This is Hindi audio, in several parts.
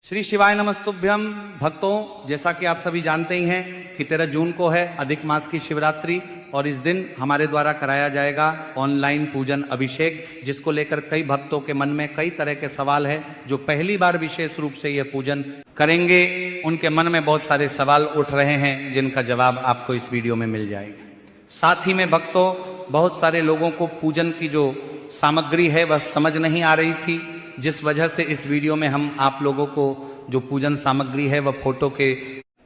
श्री शिवाय नमस्तुभ्यम। भक्तों, जैसा कि आप सभी जानते ही हैं कि 13 जून को है अधिक मास की शिवरात्रि और इस दिन हमारे द्वारा कराया जाएगा ऑनलाइन पूजन अभिषेक, जिसको लेकर कई भक्तों के मन में कई तरह के सवाल है। जो पहली बार विशेष रूप से यह पूजन करेंगे उनके मन में बहुत सारे सवाल उठ रहे हैं, जिनका जवाब आपको इस वीडियो में मिल जाएगा। साथ ही में भक्तों, बहुत सारे लोगों को पूजन की जो सामग्री है वह समझ नहीं आ रही थी, जिस वजह से इस वीडियो में हम आप लोगों को जो पूजन सामग्री है वह फोटो के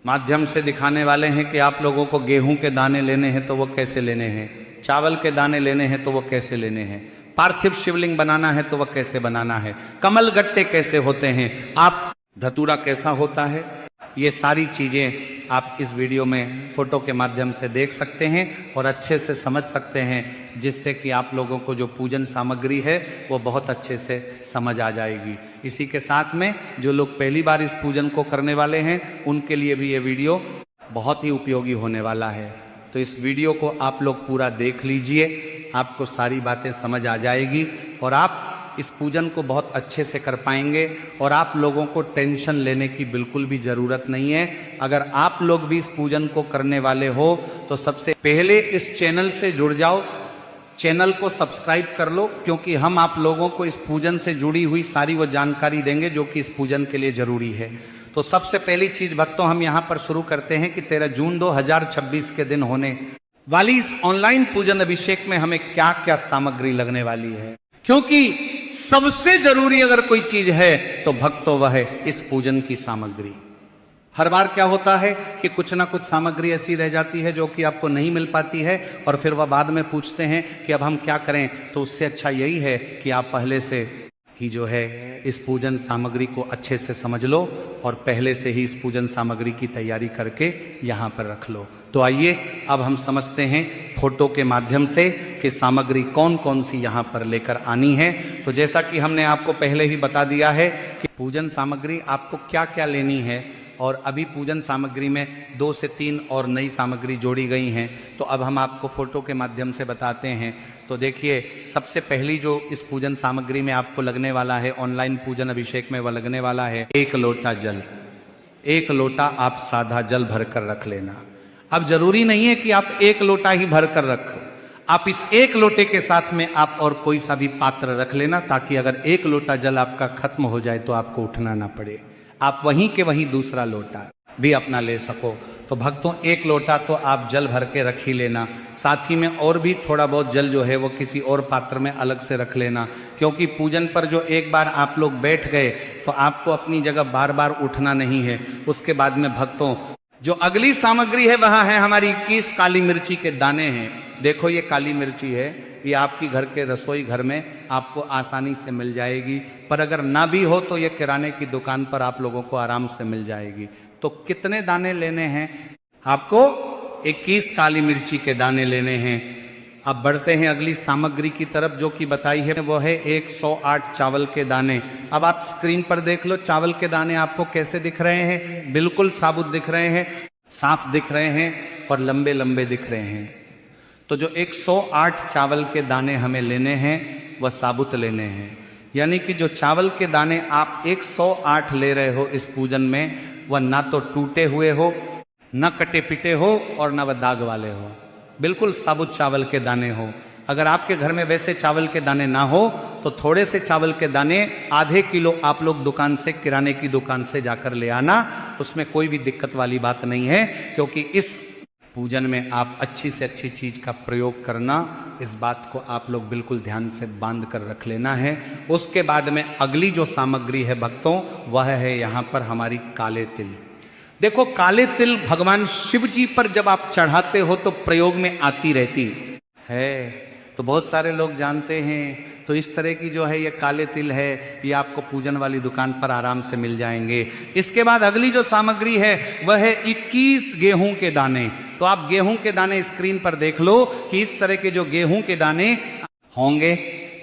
माध्यम से दिखाने वाले हैं कि आप लोगों को गेहूं के दाने लेने हैं तो वो कैसे लेने हैं, चावल के दाने लेने हैं तो वो कैसे लेने हैं, पार्थिव शिवलिंग बनाना है तो वह कैसे बनाना है, कमल गट्टे कैसे होते हैं, आप धतूरा कैसा होता है, ये सारी चीजें आप इस वीडियो में फोटो के माध्यम से देख सकते हैं और अच्छे से समझ सकते हैं, जिससे कि आप लोगों को जो पूजन सामग्री है वो बहुत अच्छे से समझ आ जाएगी। इसी के साथ में जो लोग पहली बार इस पूजन को करने वाले हैं उनके लिए भी ये वीडियो बहुत ही उपयोगी होने वाला है। तो इस वीडियो को आप लोग पूरा देख लीजिए, आपको सारी बातें समझ आ जाएगी और आप इस पूजन को बहुत अच्छे से कर पाएंगे और आप लोगों को टेंशन लेने की बिल्कुल भी जरूरत नहीं है। अगर आप लोग भी इस पूजन को करने वाले हो तो सबसे पहले इस चैनल से जुड़ जाओ, चैनल को सब्सक्राइब कर लो, क्योंकि हम आप लोगों को इस पूजन से जुड़ी हुई सारी वो जानकारी देंगे जो कि इस पूजन के लिए जरूरी है। तो सबसे पहली चीज भक्तों, हम यहाँ पर शुरू करते हैं कि 13 जून 2026 के दिन होने वाली इस ऑनलाइन पूजन अभिषेक में हमें क्या क्या सामग्री लगने वाली है, क्योंकि सबसे जरूरी अगर कोई चीज है तो भक्तों वह है इस पूजन की सामग्री। हर बार क्या होता है कि कुछ ना कुछ सामग्री ऐसी रह जाती है जो कि आपको नहीं मिल पाती है और फिर वह बाद में पूछते हैं कि अब हम क्या करें। तो उससे अच्छा यही है कि आप पहले से ही जो है इस पूजन सामग्री को अच्छे से समझ लो और पहले से ही इस पूजन सामग्री की तैयारी करके यहाँ पर रख लो। तो आइए अब हम समझते हैं फोटो के माध्यम से कि सामग्री कौन कौन सी यहाँ पर लेकर आनी है। तो जैसा कि हमने आपको पहले ही बता दिया है कि पूजन सामग्री आपको क्या क्या लेनी है, और अभी पूजन सामग्री में 2 से 3 और नई सामग्री जोड़ी गई हैं। तो अब हम आपको फोटो के माध्यम से बताते हैं। तो देखिए, सबसे पहली जो इस पूजन सामग्री में आपको लगने वाला है ऑनलाइन पूजन अभिषेक में, वह लगने वाला है 1 लोटा जल। 1 लोटा आप सादा जल भरकर रख लेना। अब जरूरी नहीं है कि आप 1 लोटा ही भरकर रखो, आप इस 1 लोटे के साथ में आप और कोई सा भी पात्र रख लेना, ताकि अगर 1 लोटा जल आपका खत्म हो जाए तो आपको उठना ना पड़े, आप वहीं के वहीं दूसरा लोटा भी अपना ले सको। तो भक्तों, 1 लोटा तो आप जल भर के रख ही लेना। साथ ही में और भी थोड़ा बहुत जल जो है वो किसी और पात्र में अलग से रख लेना, क्योंकि पूजन पर जो एक बार आप लोग बैठ गए तो आपको अपनी जगह बार बार उठना नहीं है। उसके बाद में भक्तों, जो अगली सामग्री है वह है हमारी 21 काली मिर्ची के दाने हैं। देखो, ये काली मिर्ची है, ये आपकी घर के रसोई घर में आपको आसानी से मिल जाएगी, पर अगर ना भी हो तो ये किराने की दुकान पर आप लोगों को आराम से मिल जाएगी। तो कितने दाने लेने हैं आपको? 21 काली मिर्ची के दाने लेने हैं। अब बढ़ते हैं अगली सामग्री की तरफ, जो कि बताई है वो है 108 चावल के दाने। अब आप स्क्रीन पर देख लो, चावल के दाने आपको कैसे दिख रहे हैं? बिल्कुल साबुत दिख रहे हैं, साफ दिख रहे हैं और लंबे लंबे दिख रहे हैं। तो जो 108 चावल के दाने हमें लेने हैं वह साबुत लेने हैं, यानी कि जो चावल के दाने आप 108 ले रहे हो इस पूजन में, वह ना तो टूटे हुए हो, न कटे पिटे हो और न वह दाग वाले हो, बिल्कुल साबुत चावल के दाने हो। अगर आपके घर में वैसे चावल के दाने ना हो तो थोड़े से चावल के दाने आधे किलो आप लोग दुकान से, किराने की दुकान से जाकर ले आना, उसमें कोई भी दिक्कत वाली बात नहीं है, क्योंकि इस पूजन में आप अच्छी से अच्छी चीज का प्रयोग करना, इस बात को आप लोग बिल्कुल ध्यान से बांध कर रख लेना है। उसके बाद में अगली जो सामग्री है भक्तों, वह है यहाँ पर हमारी काले तिल। देखो, काले तिल भगवान शिव जी पर जब आप चढ़ाते हो तो प्रयोग में आती रहती है, तो बहुत सारे लोग जानते हैं। तो इस तरह की जो है ये काले तिल है, ये आपको पूजन वाली दुकान पर आराम से मिल जाएंगे। इसके बाद अगली जो सामग्री है वह है 21 गेहूं के दाने। तो आप गेहूं के दाने स्क्रीन पर देख लो कि इस तरह के जो गेहूं के दाने होंगे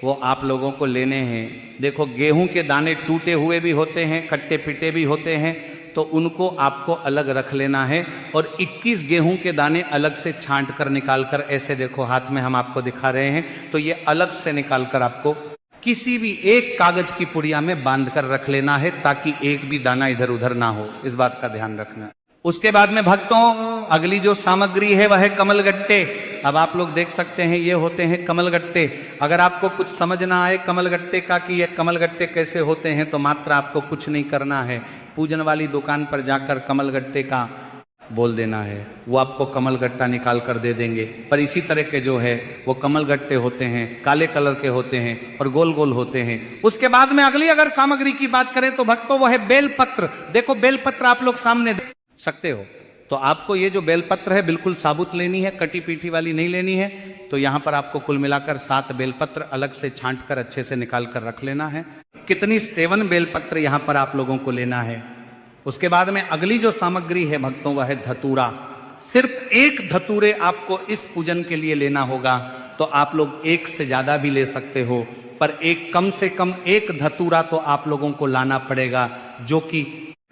वो आप लोगों को लेने हैं। देखो, गेहूं के दाने टूटे हुए भी होते हैं, कट्टे पिटे भी होते हैं, तो उनको आपको अलग रख लेना है। और 21 गेहूं के दाने अलग से छांट कर निकाल कर, ऐसे देखो हाथ में हम आपको दिखा रहे हैं, तो ये अलग से निकाल कर आपको किसी भी एक कागज की पुड़िया में बांध कर रख लेना है, ताकि एक भी दाना इधर उधर ना हो, इस बात का ध्यान रखना। उसके बाद में भक्तों अगली जो सामग्री है वह है कमलगट्टे। अब आप लोग देख सकते हैं ये होते हैं कमलगट्टे। अगर आपको कुछ समझ ना आए कमलगट्टे का कि ये कमलगट्टे कैसे होते हैं, तो मात्र आपको कुछ नहीं करना है, पूजन वाली दुकान पर जाकर कमलगट्टे का बोल देना है, वो आपको कमलगट्टा निकाल कर दे देंगे। पर इसी तरह के जो है वो कमलगट्टे होते हैं, काले कलर के होते हैं और गोल गोल होते हैं। उसके बाद में अगली अगर सामग्री की बात करें तो भक्तों वो है बेलपत्र। देखो बेलपत्र आप लोग सामने देख सकते हो। तो आपको ये जो बेलपत्र है बिल्कुल साबुत लेनी है, कटी पीठी वाली नहीं लेनी है। तो यहां पर आपको कुल मिलाकर 7 बेलपत्र अलग से छांट कर अच्छे से निकाल कर रख लेना है। कितनी 7 बेलपत्र यहां पर आप लोगों को लेना है। उसके बाद में अगली जो सामग्री है भक्तों वह है धतूरा। सिर्फ एक धतूरे आपको इस पूजन के लिए लेना होगा। तो आप लोग एक से ज्यादा भी ले सकते हो, पर एक कम से कम एक धतूरा तो आप लोगों को लाना पड़ेगा, जो कि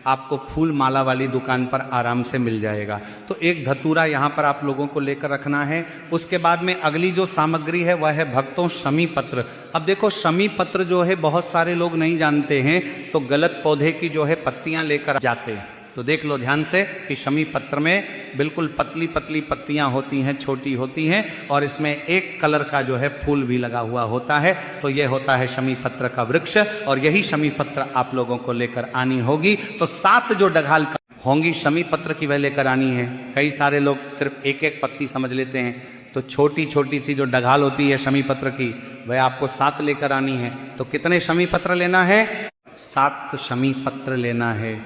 आपको फूल माला वाली दुकान पर आराम से मिल जाएगा। तो एक धतूरा यहां पर आप लोगों को लेकर रखना है। उसके बाद में अगली जो सामग्री है वह है भक्तों शमी पत्र। अब देखो शमी पत्र जो है बहुत सारे लोग नहीं जानते हैं, तो गलत पौधे की जो है पत्तियां लेकर जाते हैं। तो देख लो ध्यान से कि शमी पत्र में बिल्कुल पतली पतली पत्तियां होती हैं, छोटी होती हैं, और इसमें एक कलर का जो है फूल भी लगा हुआ होता है। तो यह होता है शमी पत्र का वृक्ष, और यही शमी पत्र आप लोगों को लेकर आनी होगी। तो 7 जो डघाल होंगी शमी पत्र की वह लेकर आनी है। कई सारे लोग सिर्फ एक एक पत्ती समझ लेते हैं, तो छोटी छोटी सी जो डघाल होती है शमी पत्र की वह आपको 7 लेकर आनी है। तो कितने शमी पत्र लेना है? 7 शमी पत्र लेना है।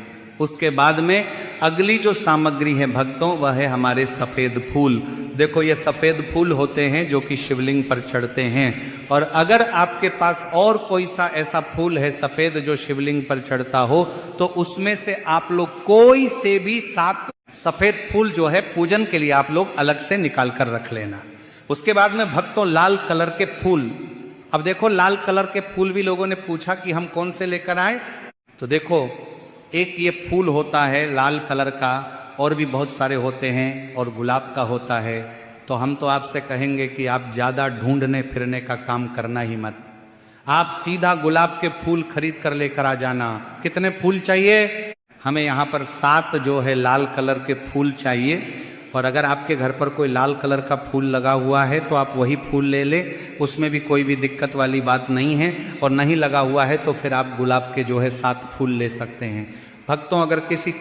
उसके बाद में अगली जो सामग्री है भक्तों वह है हमारे सफेद फूल। देखो ये सफेद फूल होते हैं जो कि शिवलिंग पर चढ़ते हैं, और अगर आपके पास और कोई सा ऐसा फूल है सफेद जो शिवलिंग पर चढ़ता हो, तो उसमें से आप लोग कोई से भी 7 सफेद फूल जो है पूजन के लिए आप लोग अलग से निकाल कर रख लेना। उसके बाद में भक्तों लाल कलर के फूल। अब देखो लाल कलर के फूल भी लोगों ने पूछा कि हम कौन से लेकर आए। तो देखो एक ये फूल होता है लाल कलर का, और भी बहुत सारे होते हैं, और गुलाब का होता है। तो हम तो आपसे कहेंगे कि आप ज़्यादा ढूंढने फिरने का काम करना ही मत, आप सीधा गुलाब के फूल खरीद कर लेकर आ जाना। कितने फूल चाहिए? हमें यहाँ पर 7 जो है लाल कलर के फूल चाहिए। और अगर आपके घर पर कोई लाल कलर का फूल लगा हुआ है तो आप वही फूल ले ले, उसमें भी कोई भी दिक्कत वाली बात नहीं है। और नहीं लगा हुआ है तो फिर आप गुलाब के जो है 7 फूल ले सकते हैं। भक्तों अगर किसी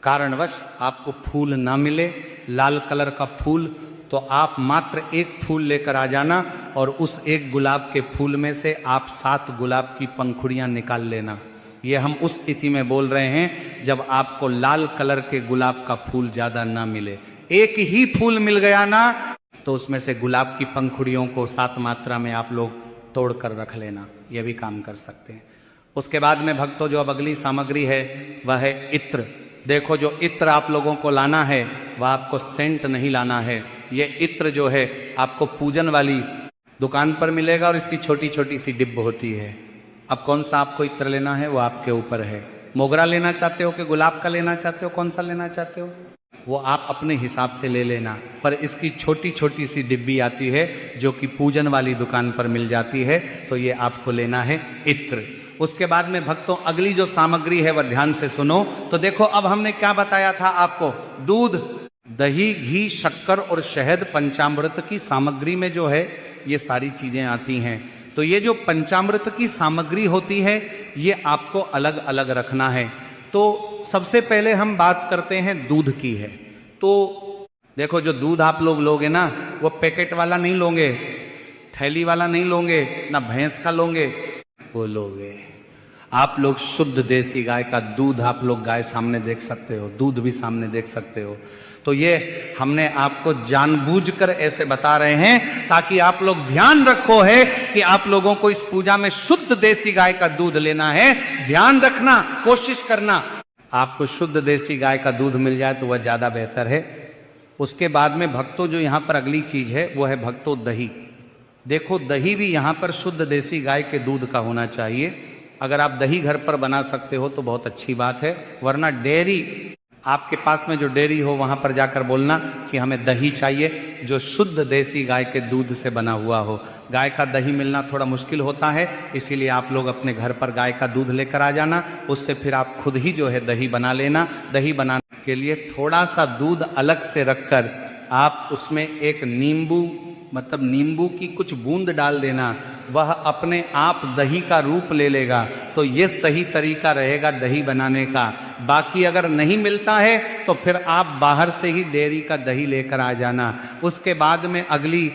कारणवश आपको फूल ना मिले लाल कलर का फूल, तो आप मात्र एक फूल लेकर आ जाना, और उस एक गुलाब के फूल में से आप 7 गुलाब की पंखुड़ियां निकाल लेना। ये हम उस स्थिति में बोल रहे हैं जब आपको लाल कलर के गुलाब का फूल ज्यादा ना मिले। एक ही फूल मिल गया ना, तो उसमें से गुलाब की पंखुड़ियों को 7 मात्रा में आप लोग तोड़ कर रख लेना, यह भी काम कर सकते हैं। उसके बाद में भक्तों जो अब अगली सामग्री है वह है इत्र। देखो जो इत्र आप लोगों को लाना है वह आपको सेंट नहीं लाना है। ये इत्र जो है आपको पूजन वाली दुकान पर मिलेगा, और इसकी छोटी छोटी सी डिब्ब होती है। अब कौन सा आपको इत्र लेना है वो आपके ऊपर है। मोगरा लेना चाहते हो कि गुलाब का लेना चाहते हो, कौन सा लेना चाहते हो वो आप अपने हिसाब से ले लेना। पर इसकी छोटी छोटी सी डिब्बी आती है जो कि पूजन वाली दुकान पर मिल जाती है, तो ये आपको लेना है इत्र। उसके बाद में भक्तों अगली जो सामग्री है वह ध्यान से सुनो। तो देखो अब हमने क्या बताया था आपको, दूध, दही, घी, शक्कर और शहद पंचामृत की सामग्री में जो है ये सारी चीजें आती हैं। तो ये जो पंचामृत की सामग्री होती है ये आपको अलग अलग रखना है। तो सबसे पहले हम बात करते हैं दूध की है। तो देखो जो दूध आप लोग लोगे ना वो पैकेट वाला नहीं लोगे, थैली वाला नहीं लोगे, ना भैंस का लोगे, वो लोगे आप लोग शुद्ध देसी गाय का दूध। आप लोग गाय सामने देख सकते हो, दूध भी सामने देख सकते हो। तो ये हमने आपको जानबूझकर ऐसे बता रहे हैं ताकि आप लोग ध्यान रखो है कि आप लोगों को इस पूजा में शुद्ध देसी गाय का दूध लेना है। ध्यान रखना, कोशिश करना आपको शुद्ध देसी गाय का दूध मिल जाए तो वह ज्यादा बेहतर है। उसके बाद में भक्तों जो यहां पर अगली चीज है वो है भक्तों दही। देखो दही भी यहां पर शुद्ध देसी गाय के दूध का होना चाहिए। अगर आप दही घर पर बना सकते हो तो बहुत अच्छी बात है, वरना डेयरी आपके पास में जो डेयरी हो वहां पर जाकर बोलना कि हमें दही चाहिए। जो शुद्ध देसी गाय के दूध से बना हुआ हो। गाय का दही मिलना थोड़ा मुश्किल होता है, इसीलिए आप लोग अपने घर पर गाय का दूध लेकर आ जाना, उससे फिर आप खुद ही जो है दही बना लेना। दही बनाने के लिए थोड़ा सा दूध अलग से रखकर आप उसमें एक नींबू मतलब नींबू की कुछ बूंद डाल देना, वह अपने आप दही का रूप ले लेगा। तो ये सही तरीका रहेगा दही बनाने का। बाकी अगर नहीं मिलता है तो फिर आप बाहर से ही डेयरी का दही लेकर आ जाना। उसके बाद में अगली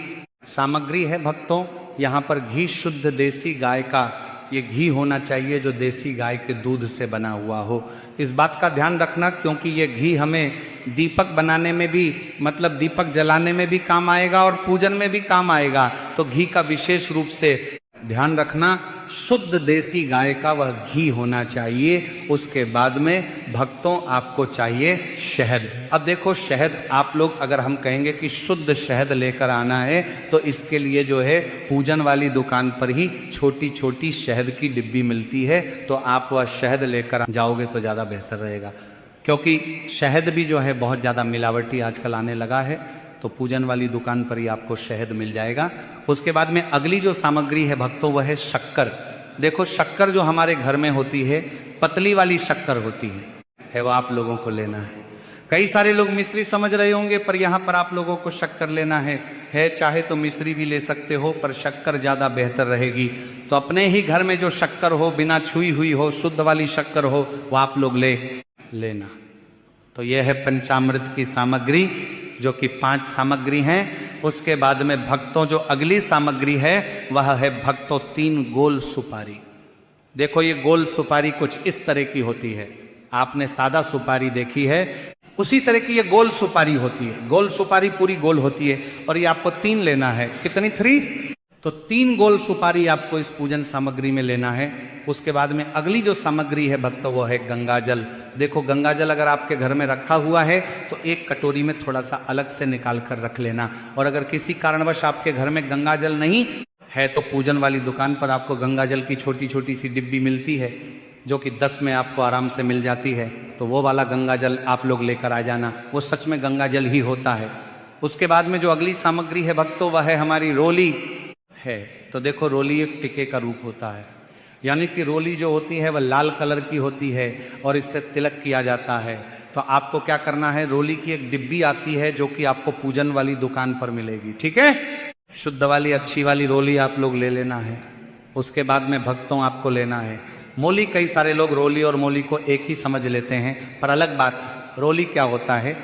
सामग्री है भक्तों, यहाँ पर घी शुद्ध देसी गाय का, ये घी होना चाहिए जो देसी गाय के दूध से बना हुआ हो। इस बात का ध्यान रखना क्योंकि ये घी हमें दीपक बनाने में भी मतलब दीपक जलाने में भी काम आएगा और पूजन में भी काम आएगा। तो घी का विशेष रूप से ध्यान रखना, शुद्ध देसी गाय का वह घी होना चाहिए। उसके बाद में भक्तों आपको चाहिए शहद। अब देखो शहद आप लोग अगर हम कहेंगे कि शुद्ध शहद लेकर आना है तो इसके लिए जो है पूजन वाली दुकान पर ही छोटी छोटी शहद की डिब्बी मिलती है, तो आप वह शहद लेकर जाओगे तो ज़्यादा बेहतर रहेगा। क्योंकि शहद भी जो है बहुत ज़्यादा मिलावटी आजकल आने लगा है, तो पूजन वाली दुकान पर ही आपको शहद मिल जाएगा। उसके बाद में अगली जो सामग्री है भक्तों वह है शक्कर। देखो शक्कर जो हमारे घर में होती है पतली वाली शक्कर होती है वो आप लोगों को लेना है। कई सारे लोग मिश्री समझ रहे होंगे पर यहाँ पर आप लोगों को शक्कर लेना है चाहे तो मिश्री भी ले सकते हो पर शक्कर ज़्यादा बेहतर रहेगी। तो अपने ही घर में जो शक्कर हो, बिना छुई हुई हो, शुद्ध वाली शक्कर हो, वो आप लोग लेना। तो यह है पंचामृत की सामग्री जो कि 5 सामग्री हैं। उसके बाद में भक्तों जो अगली सामग्री है वह है भक्तों 3 गोल सुपारी। देखो ये गोल सुपारी कुछ इस तरह की होती है, आपने सादा सुपारी देखी है, उसी तरह की ये गोल सुपारी होती है। गोल सुपारी पूरी गोल होती है और ये आपको 3 लेना है। कितनी? 3। तो 3 गोल सुपारी आपको इस पूजन सामग्री में लेना है। उसके बाद में अगली जो सामग्री है भक्तों वो है गंगाजल। देखो गंगाजल अगर आपके घर में रखा हुआ है तो एक कटोरी में थोड़ा सा अलग से निकाल कर रख लेना। और अगर किसी कारणवश आपके घर में गंगाजल नहीं है तो पूजन वाली दुकान पर आपको गंगाजल की छोटी छोटी सी डिब्बी मिलती है जो कि 10 में आपको आराम से मिल जाती है, तो वो वाला गंगाजल आप लोग लेकर आ जाना, वो सच में गंगाजल ही होता है। उसके बाद में जो अगली सामग्री है भक्तों वह है हमारी रोली है। तो देखो रोली एक टिके का रूप होता है, यानी कि रोली जो होती है वह लाल कलर की होती है और इससे तिलक किया जाता है। तो आपको क्या करना है, रोली की एक डिब्बी आती है जो कि आपको पूजन वाली दुकान पर मिलेगी, ठीक है। शुद्ध वाली अच्छी वाली रोली आप लोग ले लेना है। उसके बाद में भक्तों आपको लेना है मोली। कई सारे लोग रोली और मोली को एक ही समझ लेते हैं, पर अलग बात। रोली क्या होता है,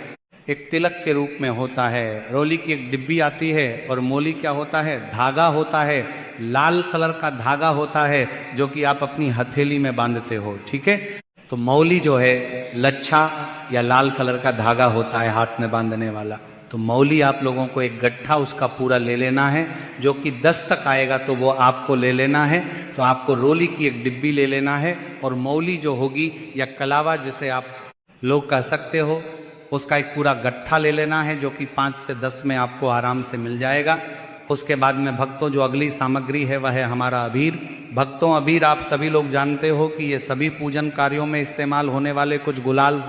एक तिलक के रूप में होता है। रोली की एक डिब्बी आती है और मोली क्या होता है, धागा होता है, लाल कलर का धागा होता है जो कि आप अपनी हथेली में बांधते हो, ठीक है। तो मौली जो है लच्छा या लाल कलर का धागा होता है हाथ में बांधने वाला। तो मौली आप लोगों को एक गट्ठा उसका पूरा ले लेना है जो कि 10 तक आएगा, तो वो आपको ले लेना है। तो आपको रोली की एक डिब्बी ले लेना है और मौली जो होगी या कलावा जिसे आप लोग कह सकते हो, उसका एक पूरा गट्ठा ले लेना है जो कि 5 से 10 में आपको आराम से मिल जाएगा। उसके बाद में भक्तों जो अगली सामग्री है वह है हमारा अबीर। भक्तों अबीर आप सभी लोग जानते हो कि ये सभी पूजन कार्यों में इस्तेमाल होने वाले कुछ गुलाल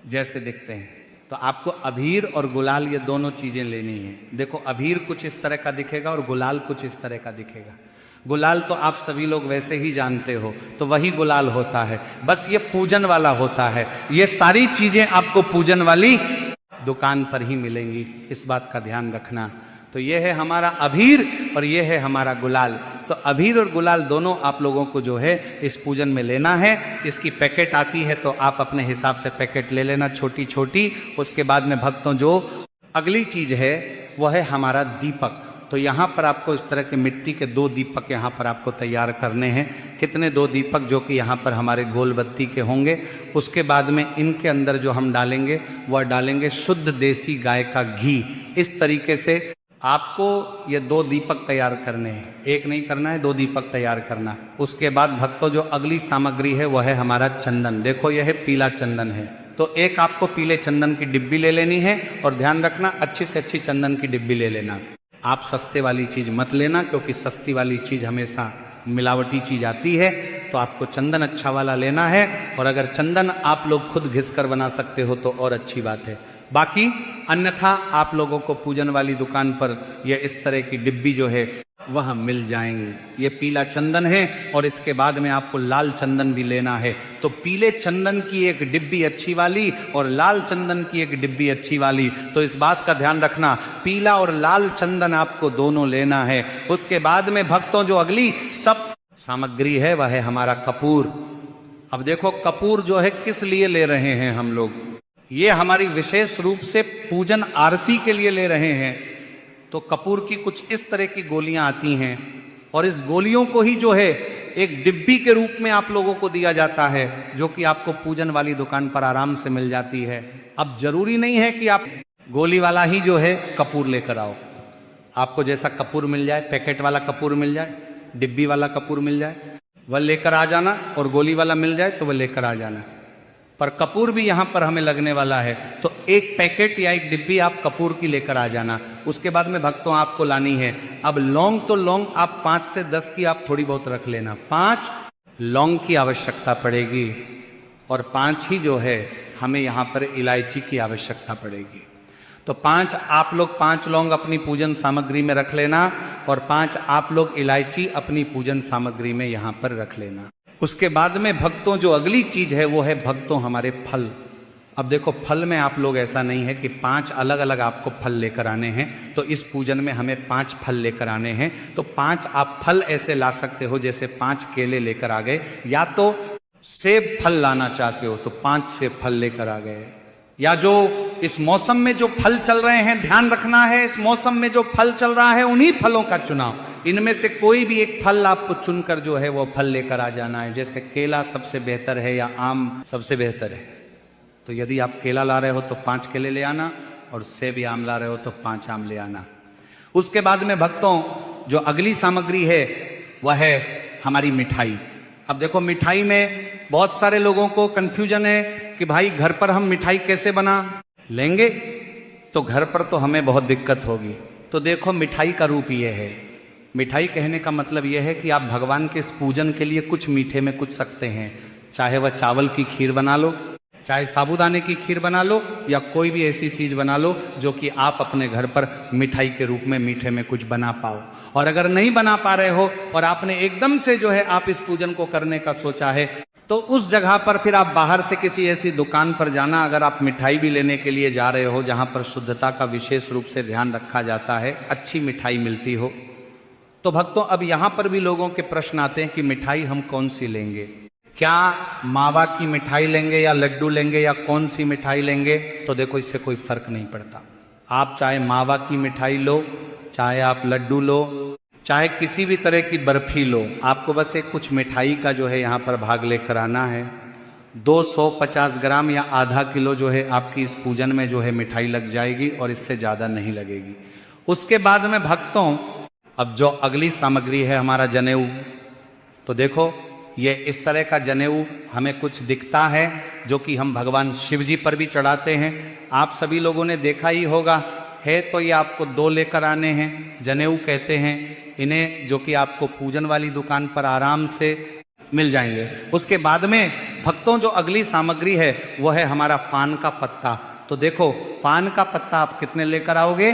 जैसे दिखते हैं। तो आपको अबीर और गुलाल ये दोनों चीजें लेनी है। देखो अबीर कुछ इस तरह का दिखेगा और गुलाल कुछ इस तरह का दिखेगा। गुलाल तो आप सभी लोग वैसे ही जानते हो, तो वही गुलाल होता है, बस ये पूजन वाला होता है। ये सारी चीजें आपको पूजन वाली दुकान पर ही मिलेंगी, इस बात का ध्यान रखना। तो ये है हमारा अबीर और ये है हमारा गुलाल। तो अबीर और गुलाल दोनों आप लोगों को जो है इस पूजन में लेना है। इसकी पैकेट आती है तो आप अपने हिसाब से पैकेट ले लेना छोटी छोटी। उसके बाद में भक्तों जो अगली चीज है वह है हमारा दीपक। तो यहाँ पर आपको इस तरह के मिट्टी के 2 दीपक यहाँ पर आपको तैयार करने हैं। कितने? 2 दीपक जो कि यहाँ पर हमारे गोल बत्ती के होंगे। उसके बाद में इनके अंदर जो हम डालेंगे वह डालेंगे शुद्ध देसी गाय का घी। इस तरीके से आपको ये 2 दीपक तैयार करने हैं, एक नहीं करना है, 2 दीपक तैयार करना है। उसके बाद भक्तों जो अगली सामग्री है वह है हमारा चंदन। देखो यह है पीला चंदन है, तो एक आपको पीले चंदन की डिब्बी ले लेनी है और ध्यान रखना अच्छी से अच्छी चंदन की डिब्बी ले लेना। आप सस्ते वाली चीज मत लेना क्योंकि सस्ती वाली चीज हमेशा मिलावटी चीज आती है। तो आपको चंदन अच्छा वाला लेना है और अगर चंदन आप लोग खुद घिस कर बना सकते हो तो और अच्छी बात है। बाकी अन्यथा आप लोगों को पूजन वाली दुकान पर ये इस तरह की डिब्बी जो है वह मिल जाएंगी। ये पीला चंदन है और इसके बाद में आपको लाल चंदन भी लेना है। तो पीले चंदन की एक डिब्बी अच्छी वाली और लाल चंदन की एक डिब्बी अच्छी वाली। तो इस बात का ध्यान रखना, पीला और लाल चंदन आपको दोनों लेना है। उसके बाद में भक्तों जो अगली सब सामग्री है वह है हमारा कपूर। अब देखो कपूर जो है किस लिए ले रहे हैं हम लोग, ये हमारी विशेष रूप से पूजन आरती के लिए ले रहे हैं। तो कपूर की कुछ इस तरह की गोलियां आती हैं और इस गोलियों को ही जो है एक डिब्बी के रूप में आप लोगों को दिया जाता है, जो कि आपको पूजन वाली दुकान पर आराम से मिल जाती है। अब जरूरी नहीं है कि आप गोली वाला ही जो है कपूर लेकर आओ। आपको जैसा कपूर मिल जाए, पैकेट वाला कपूर मिल जाए, डिब्बी वाला कपूर मिल जाए, वह लेकर आ जाना, और गोली वाला मिल जाए तो वह लेकर आ जाना। पर कपूर भी यहां पर हमें लगने वाला है, तो एक पैकेट या एक डिब्बी आप कपूर की लेकर आ जाना। उसके बाद में भक्तों आपको लानी है अब लौंग। तो लौंग आप 5 से 10 की आप थोड़ी बहुत रख लेना। 5 लौंग की आवश्यकता पड़ेगी और 5 ही जो है हमें यहां पर इलायची की आवश्यकता पड़ेगी। तो 5 आप लोग 5 लौंग अपनी पूजन सामग्री में रख लेना और 5 आप लोग इलायची अपनी पूजन सामग्री में यहां पर रख लेना। उसके बाद में भक्तों जो अगली चीज है वो है भक्तों हमारे फल। अब देखो फल में आप लोग ऐसा नहीं है कि 5 अलग अलग आपको फल लेकर आने हैं। तो इस पूजन में हमें 5 फल लेकर आने हैं। तो 5 आप फल ऐसे ला सकते हो, जैसे 5 केले लेकर आ गए, या तो सेब फल लाना चाहते हो तो 5 सेब फल लेकर आ गए, या जो इस मौसम में जो फल चल रहे हैं, ध्यान रखना है इस मौसम में जो फल चल रहा है उन्हीं फलों का चुनाव। इनमें से कोई भी एक फल आपको चुनकर जो है वो फल लेकर आ जाना है। जैसे केला सबसे बेहतर है या आम सबसे बेहतर है, तो यदि आप केला ला रहे हो तो 5 केले ले आना, और सेब या आम ला रहे हो तो 5 आम ले आना। उसके बाद में भक्तों जो अगली सामग्री है वह है हमारी मिठाई। अब देखो मिठाई में बहुत सारे लोगों को कंफ्यूजन है कि भाई घर पर हम मिठाई कैसे बना लेंगे, तो घर पर तो हमें बहुत दिक्कत होगी। तो देखो मिठाई का रूप ये है, मिठाई कहने का मतलब यह है कि आप भगवान के इस पूजन के लिए कुछ मीठे में कुछ सकते हैं। चाहे वह चावल की खीर बना लो, चाहे साबूदाने की खीर बना लो, या कोई भी ऐसी चीज बना लो जो कि आप अपने घर पर मिठाई के रूप में मीठे में कुछ बना पाओ। और अगर नहीं बना पा रहे हो और आपने एकदम से जो है आप इस पूजन को करने का सोचा है, तो उस जगह पर फिर आप बाहर से किसी ऐसी दुकान पर जाना, अगर आप मिठाई भी लेने के लिए जा रहे हो जहां पर शुद्धता का विशेष रूप से ध्यान रखा जाता है, अच्छी मिठाई मिलती हो। तो भक्तों अब यहां पर भी लोगों के प्रश्न आते हैं कि मिठाई हम कौन सी लेंगे, क्या मावा की मिठाई लेंगे या लड्डू लेंगे या कौन सी मिठाई लेंगे। तो देखो इससे कोई फर्क नहीं पड़ता, आप चाहे मावा की मिठाई लो, चाहे आप लड्डू लो, चाहे किसी भी तरह की बर्फी लो, आपको बस एक कुछ मिठाई का जो है यहाँ पर भाग लेकर आना है। 250 ग्राम या आधा किलो जो है आपकी इस पूजन में जो है मिठाई लग जाएगी और इससे ज़्यादा नहीं लगेगी। उसके बाद में भक्तों अब जो अगली सामग्री है हमारा जनेऊ। तो देखो ये इस तरह का जनेऊ हमें कुछ दिखता है जो कि हम भगवान शिव जी पर भी चढ़ाते हैं। आप सभी लोगों ने देखा ही होगा, है तो ये आपको 2 लेकर आने हैं, जनेऊ कहते हैं इन्हें, जो कि आपको पूजन वाली दुकान पर आराम से मिल जाएंगे। उसके बाद में भक्तों जो अगली सामग्री है वह है हमारा पान का पत्ता। तो देखो पान का पत्ता आप कितने लेकर आओगे,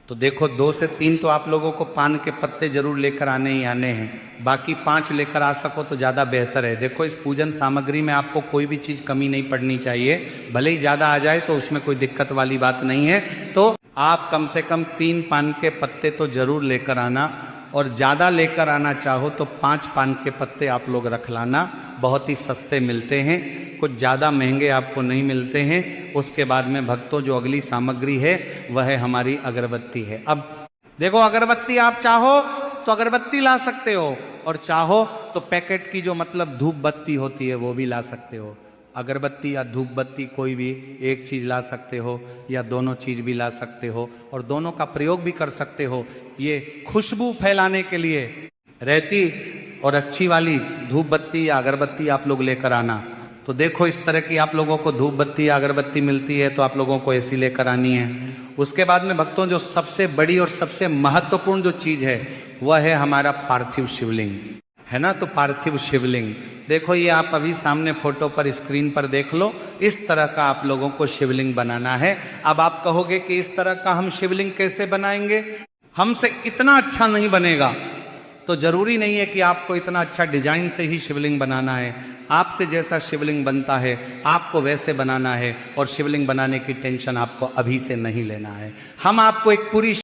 तो देखो 2 से 3 तो आप लोगों को पान के पत्ते जरूर लेकर आने ही आने हैं, बाकी 5 लेकर आ सको तो ज़्यादा बेहतर है। देखो इस पूजन सामग्री में आपको कोई भी चीज़ कमी नहीं पड़नी चाहिए, भले ही ज़्यादा आ जाए तो उसमें कोई दिक्कत वाली बात नहीं है। तो आप कम से कम 3 पान के पत्ते तो जरूर लेकर आना, और ज़्यादा लेकर आना चाहो तो 5 पान के पत्ते आप लोग रख लाना, बहुत ही सस्ते मिलते हैं, कुछ ज़्यादा महंगे आपको नहीं मिलते हैं। उसके बाद में भक्तों जो अगली सामग्री है वह है हमारी अगरबत्ती है। अब देखो अगरबत्ती आप चाहो तो अगरबत्ती ला सकते हो, और चाहो तो पैकेट की जो मतलब धूप बत्ती होती है वो भी ला सकते हो। अगरबत्ती या धूप बत्ती कोई भी एक चीज़ ला सकते हो, या दोनों चीज़ भी ला सकते हो, और दोनों का प्रयोग भी कर सकते हो। ये खुशबू फैलाने के लिए रहती और अच्छी वाली धूप बत्ती या अगरबत्ती आप लोग लेकर आना। तो देखो इस तरह की आप लोगों को धूप बत्ती या अगरबत्ती मिलती है तो आप लोगों को ऐसी लेकर आनी है। उसके बाद में भक्तों जो सबसे बड़ी और सबसे महत्वपूर्ण जो चीज़ है वह है हमारा पार्थिव शिवलिंग, है ना, तो पार्थिव शिवलिंग देखो, ये आप अभी सामने फोटो पर स्क्रीन पर देख लो। इस तरह का आप लोगों को शिवलिंग बनाना है। अब आप कहोगे कि इस तरह का हम शिवलिंग कैसे बनाएंगे, हमसे इतना अच्छा नहीं बनेगा। तो जरूरी नहीं है कि आपको इतना अच्छा डिजाइन से ही शिवलिंग बनाना है। आपसे जैसा शिवलिंग बनता है आपको वैसे बनाना है, और शिवलिंग बनाने की टेंशन आपको अभी से नहीं लेना है। हम आपको एक पूरी